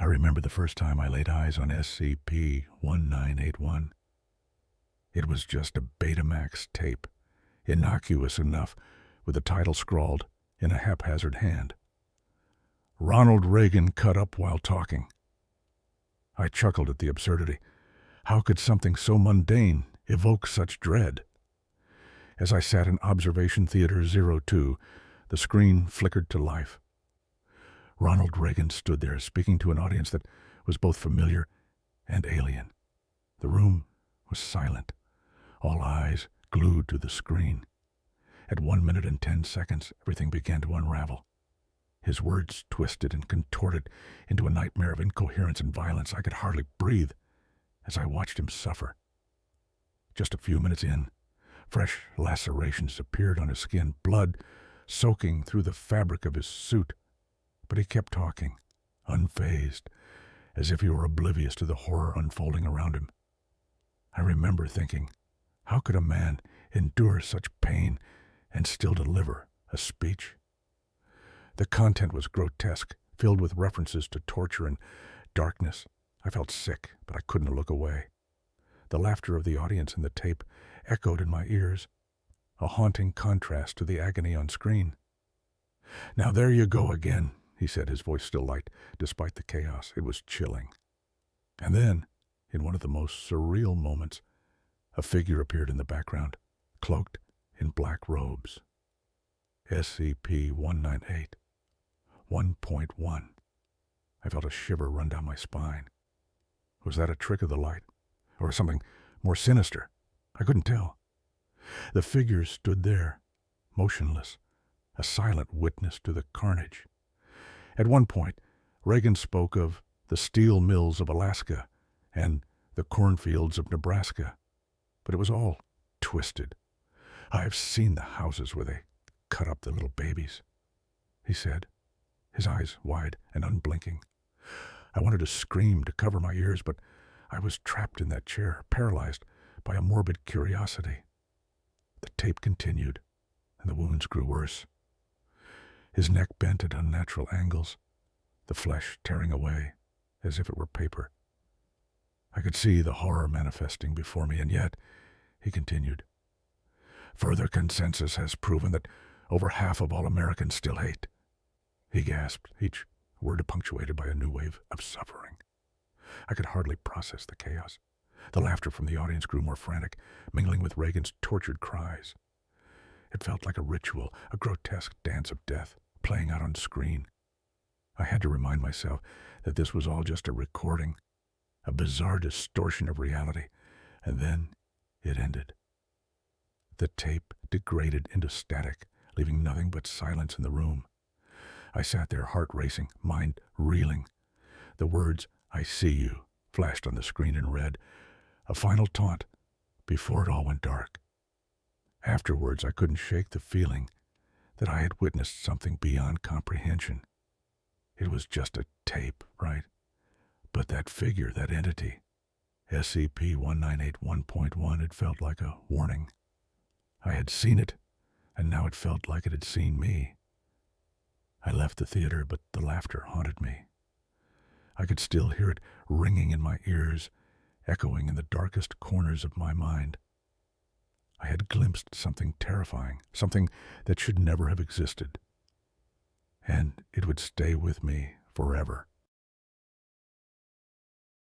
remember the first time I laid eyes on SCP-1981. It was just a Betamax tape, innocuous enough, with the title scrawled in a haphazard hand. Ronald Reagan cut up while talking. I chuckled at the absurdity. How could something so mundane evoke such dread? As I sat in Observation Theater 02, the screen flickered to life. Ronald Reagan stood there, speaking to an audience that was both familiar and alien. The room was silent, all eyes glued to the screen. At 1 minute and 10 seconds, everything began to unravel. His words twisted and contorted into a nightmare of incoherence and violence. I could hardly breathe as I watched him suffer. Just a few minutes in, fresh lacerations appeared on his skin, blood soaking through the fabric of his suit. But he kept talking, unfazed, as if he were oblivious to the horror unfolding around him. I remember thinking, how could a man endure such pain and still deliver a speech? The content was grotesque, filled with references to torture and darkness. I felt sick, but I couldn't look away. The laughter of the audience in the tape echoed in my ears, a haunting contrast to the agony on screen. "Now there you go again," he said, his voice still light, despite the chaos. It was chilling. And then, in one of the most surreal moments, a figure appeared in the background, cloaked in black robes. SCP-198. 1.1. I felt a shiver run down my spine. Was that a trick of the light? Or something more sinister? I couldn't tell. The figure stood there, motionless, a silent witness to the carnage. At one point, Reagan spoke of the steel mills of Alaska and the cornfields of Nebraska, but it was all twisted. "I have seen the houses where they cut up the little babies," he said, his eyes wide and unblinking. I wanted to scream to cover my ears, but I was trapped in that chair, paralyzed by a morbid curiosity. The tape continued, and the wounds grew worse. His neck bent at unnatural angles, the flesh tearing away as if it were paper. I could see the horror manifesting before me, and yet, he continued, "Further consensus has proven that over half of all Americans still hate." He gasped, each word punctuated by a new wave of suffering. I could hardly process the chaos. The laughter from the audience grew more frantic, mingling with Reagan's tortured cries. It felt like a ritual, a grotesque dance of death, playing out on screen. I had to remind myself that this was all just a recording, a bizarre distortion of reality, and then it ended. The tape degraded into static, leaving nothing but silence in the room. I sat there, heart racing, mind reeling. The words, "I see you," flashed on the screen in red, a final taunt before it all went dark. Afterwards, I couldn't shake the feeling that I had witnessed something beyond comprehension. It was just a tape, right? But that figure, that entity, SCP-1981.1, it felt like a warning. I had seen it, and now it felt like it had seen me. I left the theater, but the laughter haunted me. I could still hear it ringing in my ears, echoing in the darkest corners of my mind. I had glimpsed something terrifying, something that should never have existed. And it would stay with me forever.